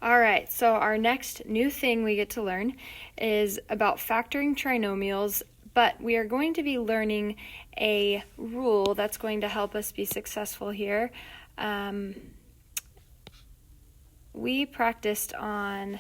All right, so our next new thing we get to learn is about factoring trinomials, but we are going to be learning a rule that's going to help us be successful here. We practiced on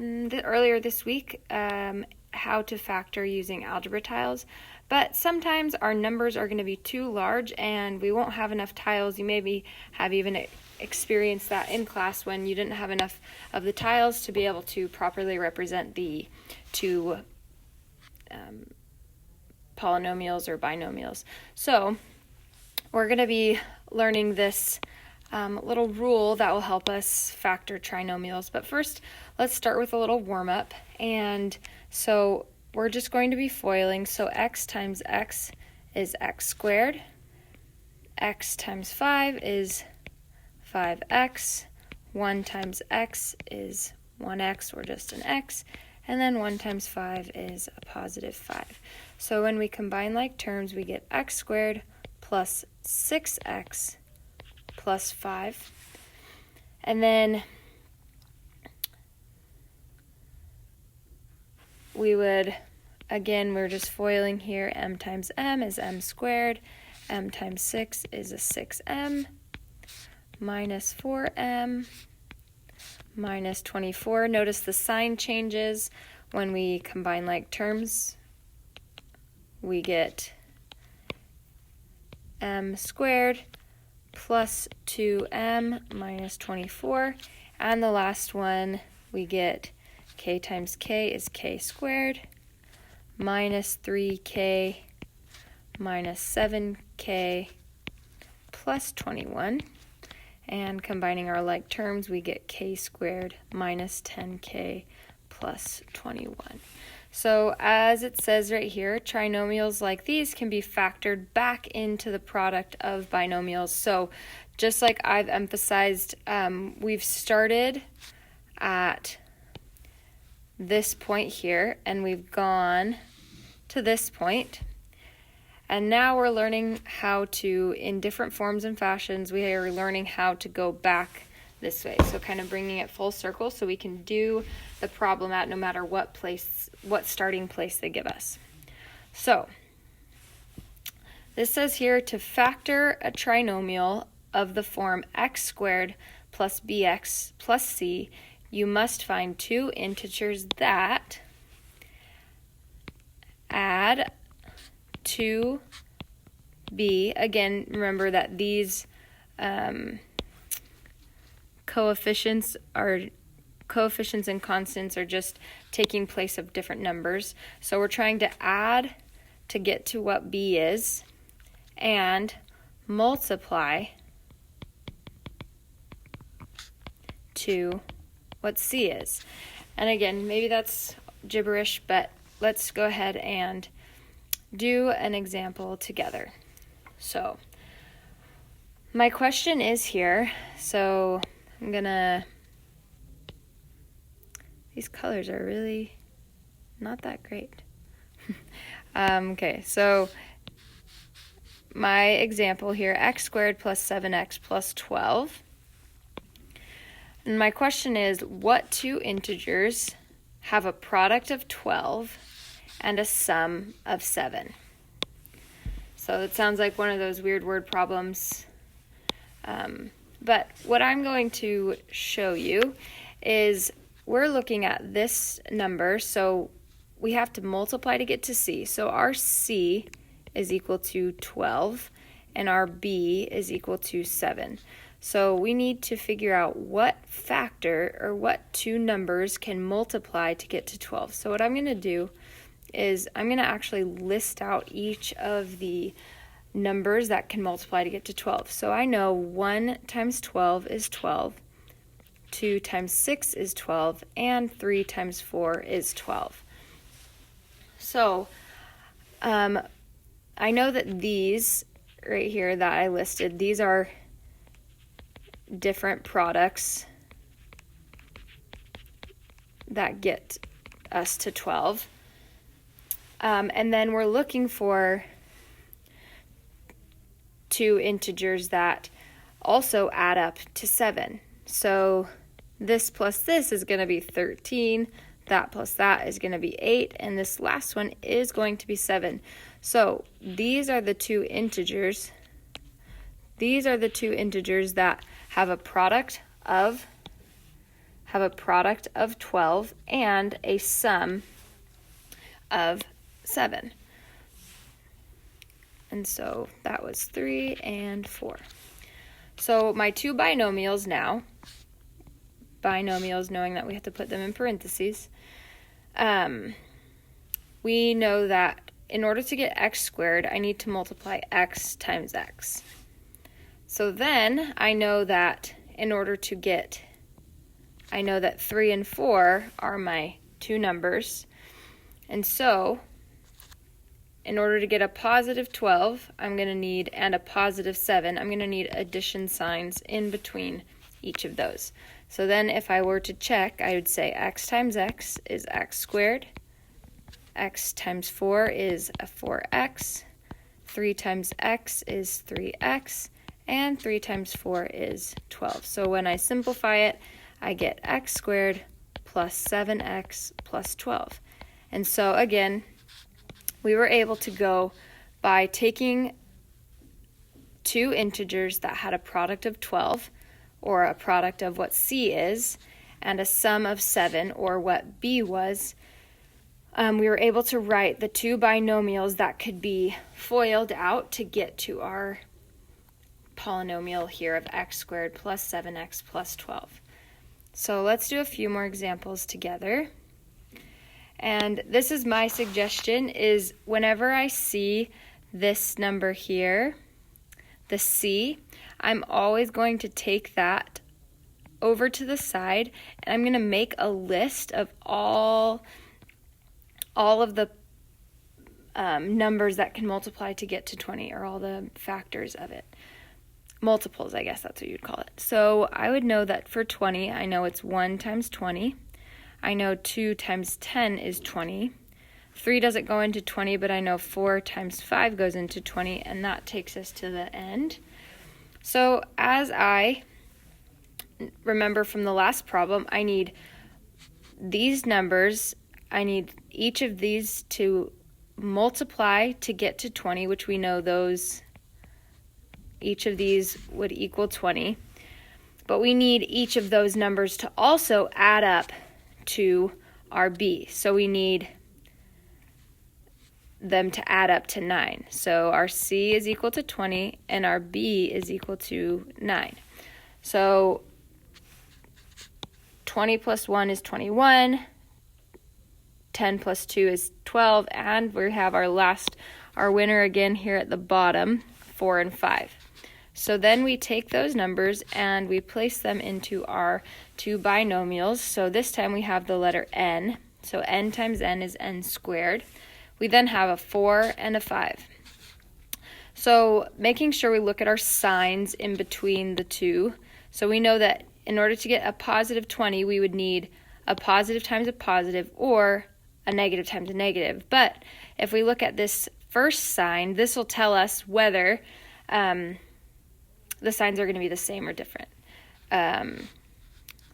earlier this week how to factor using algebra tiles, but sometimes our numbers are going to be too large and we won't have enough tiles. You maybe have even experienced that in class when you didn't have enough of the tiles to be able to properly represent the two polynomials or binomials. So we're going to be learning this little rule that will help us factor trinomials. But first, let's start with a little warm-up. And so we're just going to be foiling. So x times x is x squared. X times 5 is 5x. 1 times x is 1x, or just an x. And then 1 times 5 is a positive 5. So when we combine like terms, we get x squared plus 6x plus 5. And then we would, again, we're just foiling here. M times m is m squared. M times 6 is a 6m minus 4m minus 24. Notice the sign changes when we combine like terms. We get m squared plus 2m minus 24. And the last one, we get k times k is k squared minus 3k minus 7k plus 21. And combining our like terms, we get k squared minus 10k plus 21. So as it says right here, trinomials like these can be factored back into the product of binomials. So just like I've emphasized, we've started at this point here, and we've gone to this point. And now we're learning how to, in different forms and fashions, we are learning how to go back this way. So kind of bringing it full circle so we can do the problem at no matter what starting place they give us. So this says here, to factor a trinomial of the form x squared plus bx plus c, you must find two integers that add to b. Again, remember that these coefficients and constants are just taking place of different numbers. So we're trying to add to get to what b is and multiply to what c is. And again, maybe that's gibberish, but let's go ahead and do an example together. So my question is here, so I'm gonna, these colors are really not that great. Okay, so my example here, x squared plus 7x plus 12. And my question is, what two integers have a product of 12 and a sum of 7? So it sounds like one of those weird word problems. But what I'm going to show you is we're looking at this number, so we have to multiply to get to c. So our c is equal to 12, and our b is equal to 7. So we need to figure out what factor or what two numbers can multiply to get to 12. So what I'm going to do is I'm going to actually list out each of the numbers that can multiply to get to 12. So I know 1 times 12 is 12, 2 times 6 is 12, and 3 times 4 is 12. So I know that these right here that I listed, these are different products that get us to 12. And then we're looking for two integers that also add up to 7. So This plus this is going to be 13. That plus that is going to be 8. And this last one is going to be 7. So these are the two integers. These are the two integers that have a product of 12 and a sum of 7. And so that was 3 and 4. So my two binomials now, binomials knowing that we have to put them in parentheses, we know that in order to get x squared, I need to multiply x times x. So then I know that in order to get, I know that 3 and 4 are my two numbers. And so in order to get a positive 12, I'm going to need, and a positive 7, I'm going to need addition signs in between each of those. So then if I were to check, I would say x times x is x squared, x times 4 is a 4x, 3 times x is 3x, and 3 times 4 is 12. So when I simplify it, I get x squared plus 7x plus 12. And so again, we were able to go by taking two integers that had a product of 12, or a product of what c is, and a sum of 7, or what b was. We were able to write the two binomials that could be FOILed out to get to our polynomial here of x squared plus 7x plus 12. So let's do a few more examples together. And this is my suggestion, is whenever I see this number here, the c, I'm always going to take that over to the side, and I'm going to make a list of all of the numbers that can multiply to get to 20, or all the factors of it. Multiples, I guess that's what you'd call it. So I would know that for 20, I know it's 1 times 20. I know 2 times 10 is 20. 3 doesn't go into 20, but I know 4 times 5 goes into 20, and that takes us to the end. So as I remember from the last problem, I need these numbers, I need each of these to multiply to get to 20, which we know those, each of these would equal 20. But we need each of those numbers to also add up to our b. So we need them to add up to 9. So our c is equal to 20 and our b is equal to 9. So 20 plus 1 is 21, 10 plus 2 is 12, and we have our winner again here at the bottom, 4 and 5. So then we take those numbers and we place them into our two binomials. So this time we have the letter n. So n times n is n squared. We then have a 4 and a 5. So making sure we look at our signs in between the two. So we know that in order to get a positive 20, we would need a positive times a positive, or a negative times a negative. But if we look at this first sign, this will tell us whether the signs are going to be the same or different.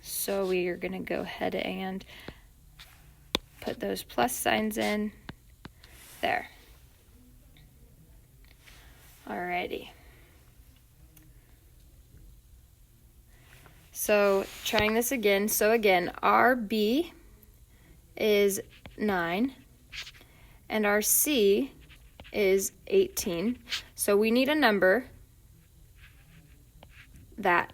So we are going to go ahead and put those plus signs in there. Alrighty. So trying this again. So again, our B is 9 and our C is 18. So we need a number that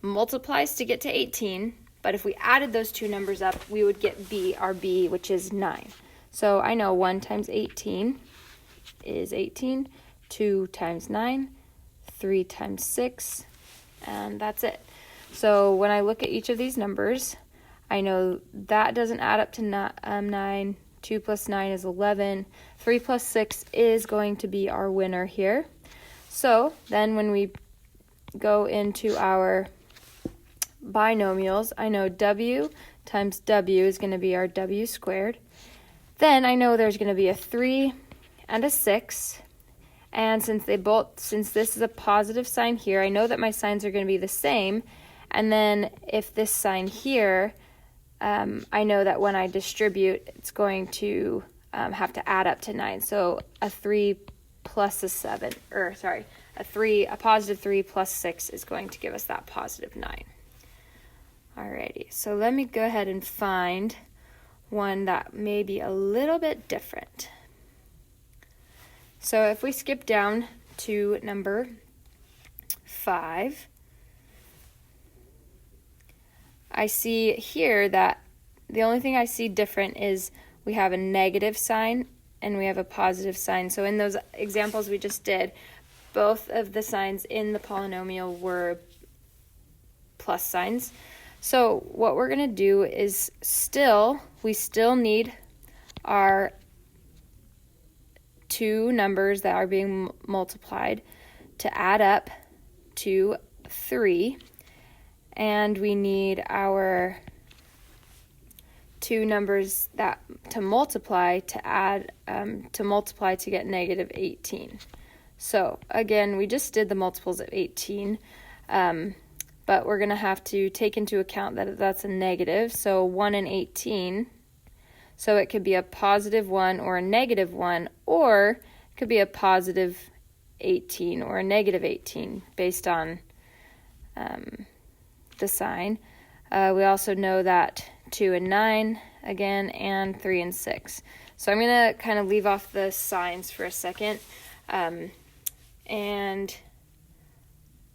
multiplies to get to 18, but if we added those two numbers up, we would get B, our B, which is 9. So I know 1 times 18 is 18, 2 times 9, 3 times 6, and that's it. So when I look at each of these numbers, I know that doesn't add up to 9, 2 plus 9 is 11, 3 plus 6 is going to be our winner here. So then when we go into our binomials, I know W times W is going to be our W squared. Then I know there's going to be a 3 and a 6, and since this is a positive sign here, I know that my signs are going to be the same, And then if this sign here, I know that when I distribute, it's going to have to add up to 9. So a 3 plus a 7, or sorry, a positive 3 plus 6 is going to give us that positive 9. Alrighty, so let me go ahead and find one that may be a little bit different. So if we skip down to number 5, I see here that the only thing I see different is we have a negative sign and we have a positive sign. So in those examples we just did, both of the signs in the polynomial were plus signs. So what we're going to do is we still need our two numbers that are being multiplied to add up to 3, and we need our two numbers that to multiply to get negative 18. So again, we just did the multiples of 18, but we're going to have to take into account that that's a negative, so 1 and 18. So it could be a positive 1 or a negative 1, or it could be a positive 18 or a negative 18 based on the sign. We also know that 2 and 9 again, and 3 and 6. So I'm going to kind of leave off the signs for a second. And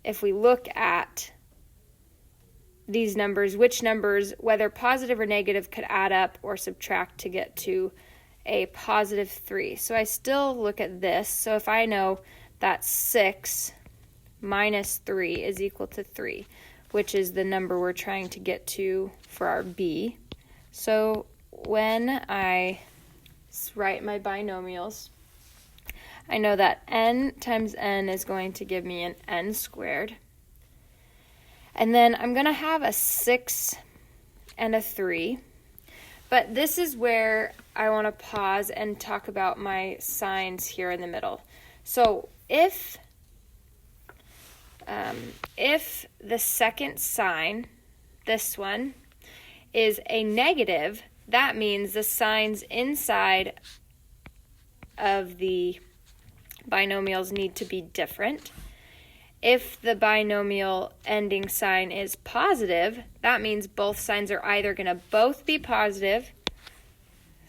if we look at these numbers, which numbers, whether positive or negative, could add up or subtract to get to a positive 3. So I still look at this. So if I know that 6 minus 3 is equal to 3, which is the number we're trying to get to for our b. So when I write my binomials, I know that n times n is going to give me an n squared. And then I'm going to have a 6 and a 3. But this is where I want to pause and talk about my signs here in the middle. So if the second sign, this one, is a negative, that means the signs inside of the binomials need to be different. If the binomial ending sign is positive, that means both signs are either going to both be positive.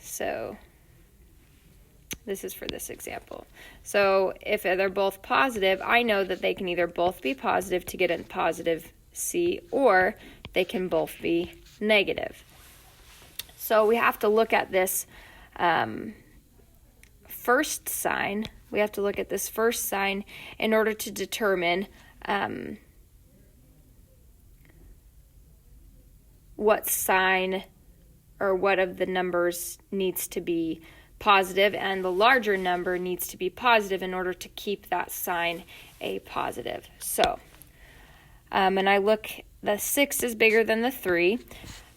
So this is for this example. So if they're both positive, I know that they can either both be positive to get a positive c, or they can both be negative. So we have to look at this first sign. We have to look at this first sign in order to determine what sign or what of the numbers needs to be positive, and the larger number needs to be positive in order to keep that sign a positive. So, and I look, the 6 is bigger than the 3,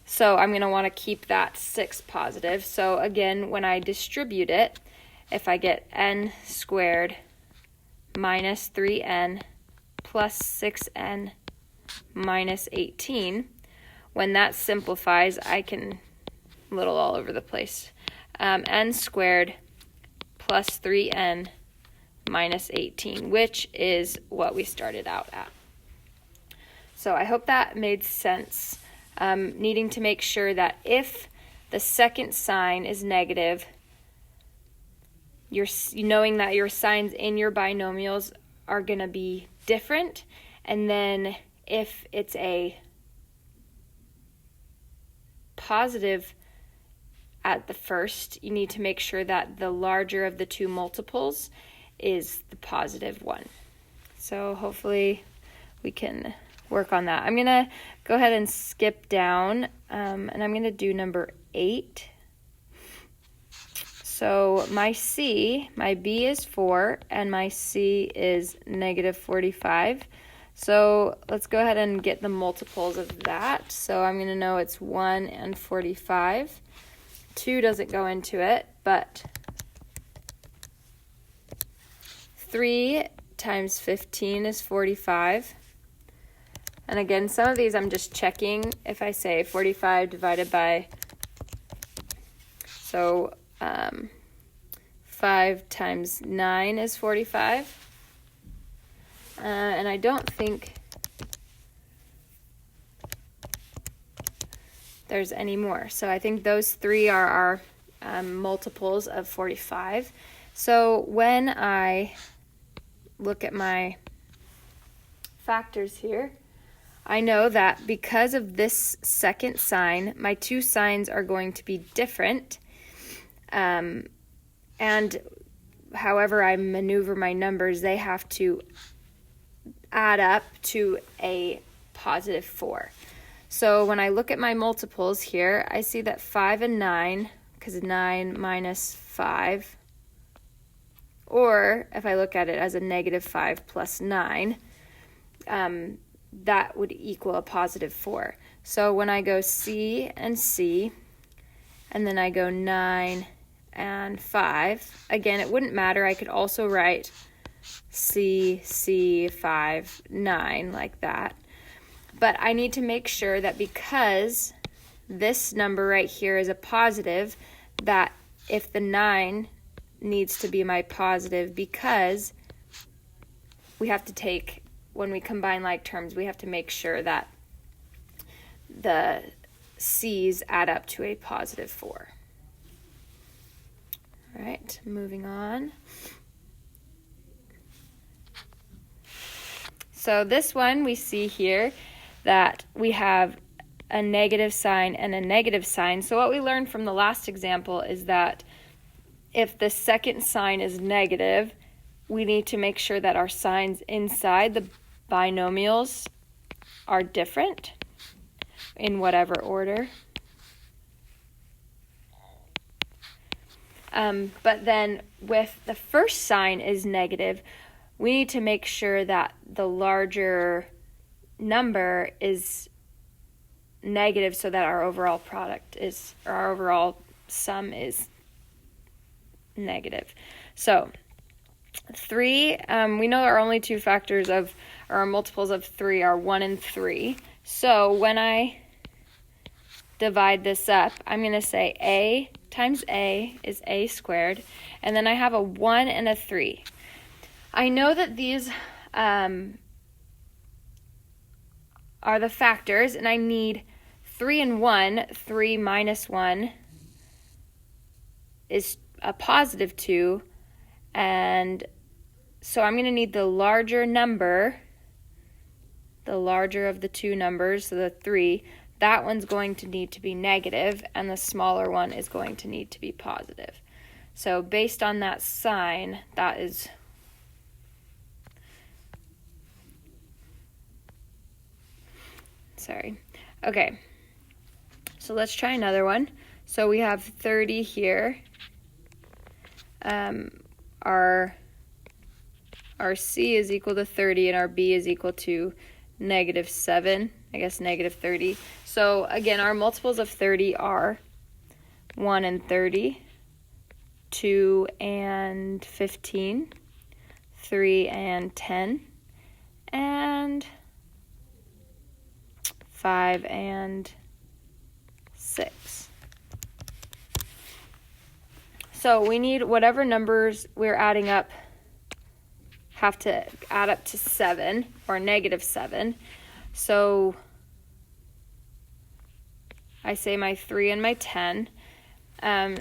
so I'm going to want to keep that 6 positive. So again, when I distribute it, if I get n squared minus 3n plus 6n minus 18, when that simplifies, I can, a little all over the place, n squared plus 3n minus 18, which is what we started out at. So I hope that made sense. Needing to make sure that if the second sign is negative, you're knowing that your signs in your binomials are going to be different, and then if it's a positive at the first, you need to make sure that the larger of the two multiples is the positive one. So hopefully we can work on that. I'm going to go ahead and skip down, and I'm going to do number 8. So my B is 4, and my C is negative 45. So let's go ahead and get the multiples of that. So I'm going to know it's 1 and 45. 2 doesn't go into it, but 3 times 15 is 45. And again, some of these I'm just checking. If I say 45 divided by, so 5 times 9 is 45. And I don't think there's any more. So I think those three are our multiples of 45. So when I look at my factors here, I know that because of this second sign, my two signs are going to be different. And however I maneuver my numbers, they have to add up to a positive 4. So when I look at my multiples here, I see that 5 and 9, because 9 minus 5, or if I look at it as a negative 5 plus 9, that would equal a positive 4. So when I go C and C, and then I go 9 and 5, again, it wouldn't matter. I could also write C, C, 5, 9 like that. But I need to make sure that because this number right here is a positive, that if the 9 needs to be my positive, because we have to take, when we combine like terms, we have to make sure that the C's add up to a positive 4. All right, moving on. So this one we see here that we have a negative sign and a negative sign. So what we learned from the last example is that if the second sign is negative, we need to make sure that our signs inside the binomials are different in whatever order. But then with the first sign is negative, we need to make sure that the larger number is negative so that our overall product is, or our overall sum is negative. So 3, we know our only two factors of, or our multiples of 3 are 1 and 3. So when I divide this up, I'm going to say A times A is A squared, and then I have a 1 and a 3. I know that these are the factors, and I need 3 and 1. 3 minus 1 is a positive 2, and so I'm going to need the larger number, the larger of the two numbers, so the 3. That one's going to need to be negative, and the smaller one is going to need to be positive. So based on that sign, that is okay, so let's try another one. So we have 30 here. Our C is equal to 30, and our B is equal to negative 7, I guess negative 30. So again, our multiples of 30 are 1 and 30, 2 and 15, 3 and 10, and 5 and 6. So we need whatever numbers we're adding up have to add up to 7 or negative 7. So I say my 3 and my 10.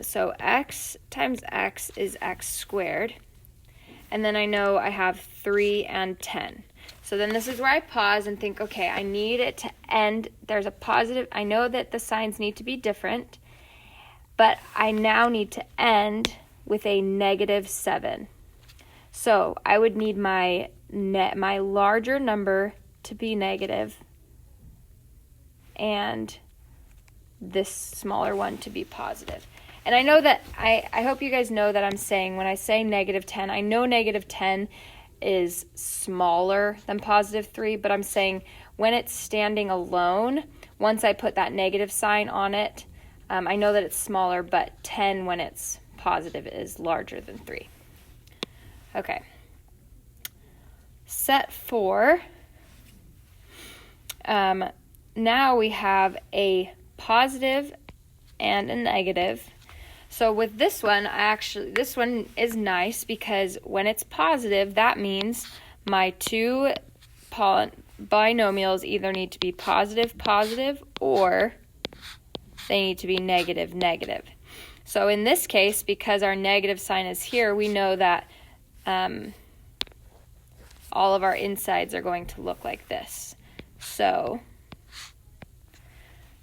So x times x is x squared. And then I know I have 3 and 10. So then this is where I pause and think, okay, I need it to end. There's a positive. I know that the signs need to be different, but I now need to end with a negative 7. So I would need my larger number to be negative and this smaller one to be positive. And I know that, I hope you guys know that I'm saying, when I say negative 10, I know negative 10 is smaller than positive 3, but I'm saying when it's standing alone, once I put that negative sign on it, I know that it's smaller, but 10 when it's positive is larger than 3. Okay. Set 4. now we have a positive and a negative. So with this one, this one is nice because when it's positive, that means my two binomials either need to be positive, positive, or they need to be negative, negative. So in this case, because our negative sign is here, we know that all of our insides are going to look like this. So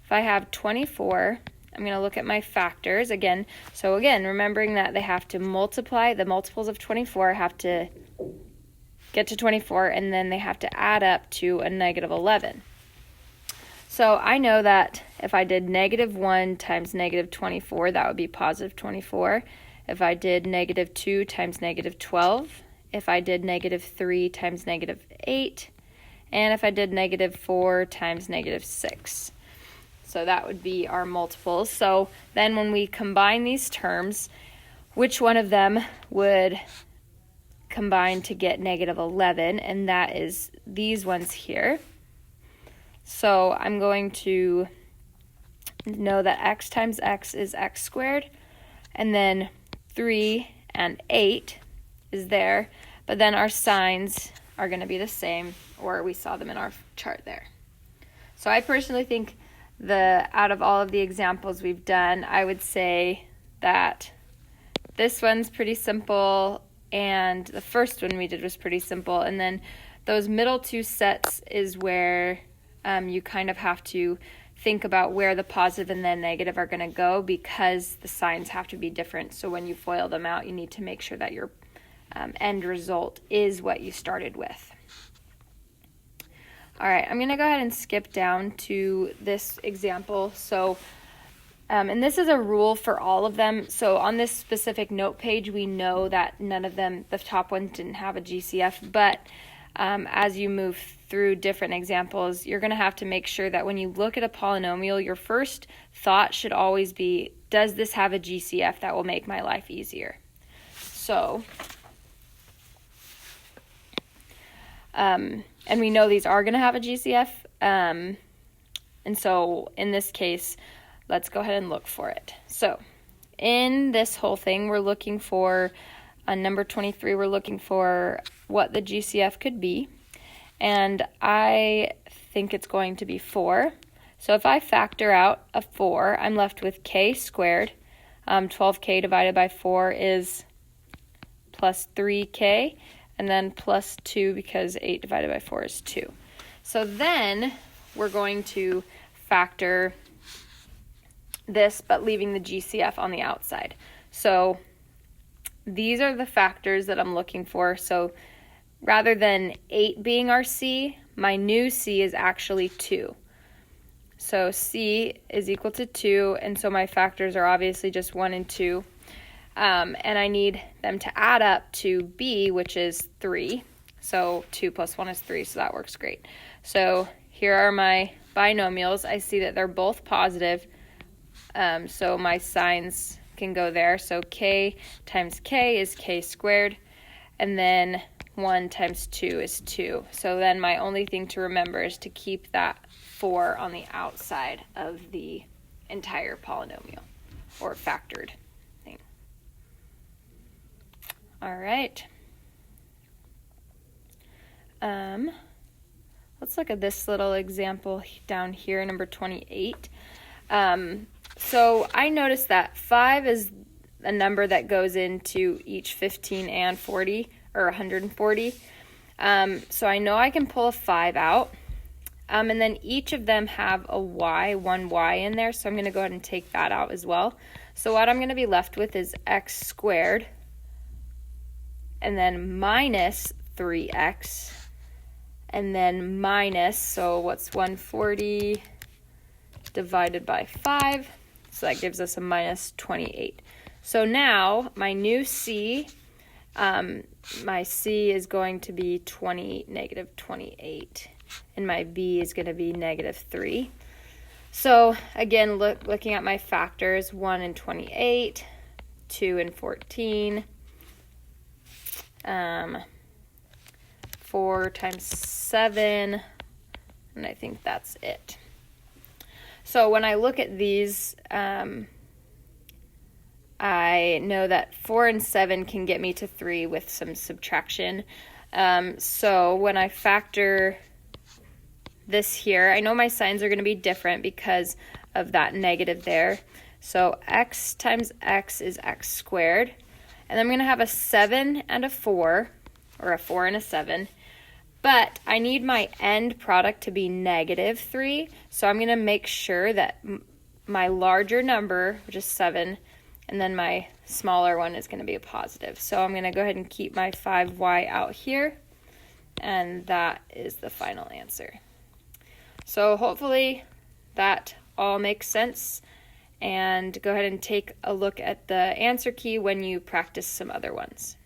if I have 24, I'm going to look at my factors again. So again, remembering that they have to multiply, the multiples of 24 have to get to 24, and then they have to add up to a negative 11. So I know that if I did negative 1 times negative 24, that would be positive 24. If I did negative 2 times negative 12, if I did negative 3 times negative 8, and if I did negative 4 times negative 6. So that would be our multiples. So then when we combine these terms, which one of them would combine to get negative 11? And that is these ones here. So I'm going to know that x times x is x squared, and then 3 and 8 is there, but then our signs are going to be the same, or we saw them in our chart there. So I personally think out of all of the examples we've done, I would say that this one's pretty simple, and the first one we did was pretty simple, and then those middle two sets is where you kind of have to think about where the positive and the negative are going to go, because the signs have to be different. So when you FOIL them out, you need to make sure that your end result is what you started with. All right, I'm going to go ahead and skip down to this example. So, and this is a rule for all of them. So on this specific note page, we know that none of them, the top ones, didn't have a GCF, but as you move through different examples, you're going to have to make sure that when you look at a polynomial, your first thought should always be, does this have a GCF that will make my life easier? So, and we know these are going to have a GCF, and so in this case, let's go ahead and look for it. So in this whole thing, we're looking for, on number 23, we're looking for what the GCF could be, and I think it's going to be 4. So if I factor out a 4, I'm left with k squared. 12k divided by 4 is plus 3k, and then plus 2 because 8 divided by 4 is 2. So then we're going to factor this, but leaving the GCF on the outside. So these are the factors that I'm looking for. So rather than 8 being our C, my new C is actually 2. So C is equal to 2, and so my factors are obviously just 1 and 2. And I need them to add up to B, which is 3. So 2 plus 1 is 3, so that works great. So here are my binomials. I see that they're both positive, so my signs can go there. So k times k is k squared, and then 1 times 2 is 2. So then my only thing to remember is to keep that 4 on the outside of the entire polynomial, or factored thing. All right. Let's look at this little example down here, number 28. So I noticed that 5 is a number that goes into each 15 and 40, or 140. So I know I can pull a 5 out. And then each of them have a y, one y in there, so I'm going to go ahead and take that out as well. So what I'm going to be left with is x squared, and then minus 3x, and then minus, so what's 140 divided by 5? So that gives us a minus 28. So now my new C, my C is going to be negative 28, and my B is going to be negative 3. So again, looking at my factors, 1 and 28, 2 and 14, 4 times 7, And I think that's it. So when I look at these, I know that 4 and 7 can get me to 3 with some subtraction. So when I factor this here, I know my signs are going to be different because of that negative there. So x times x is x squared. And I'm going to have a 7 and a 4, or a 4 and a 7. But I need my end product to be negative 3. So I'm going to make sure that my larger number, which is 7, and then my smaller one is going to be a positive. So I'm going to go ahead and keep my 5y out here. And that is the final answer. So hopefully that all makes sense. And go ahead and take a look at the answer key when you practice some other ones.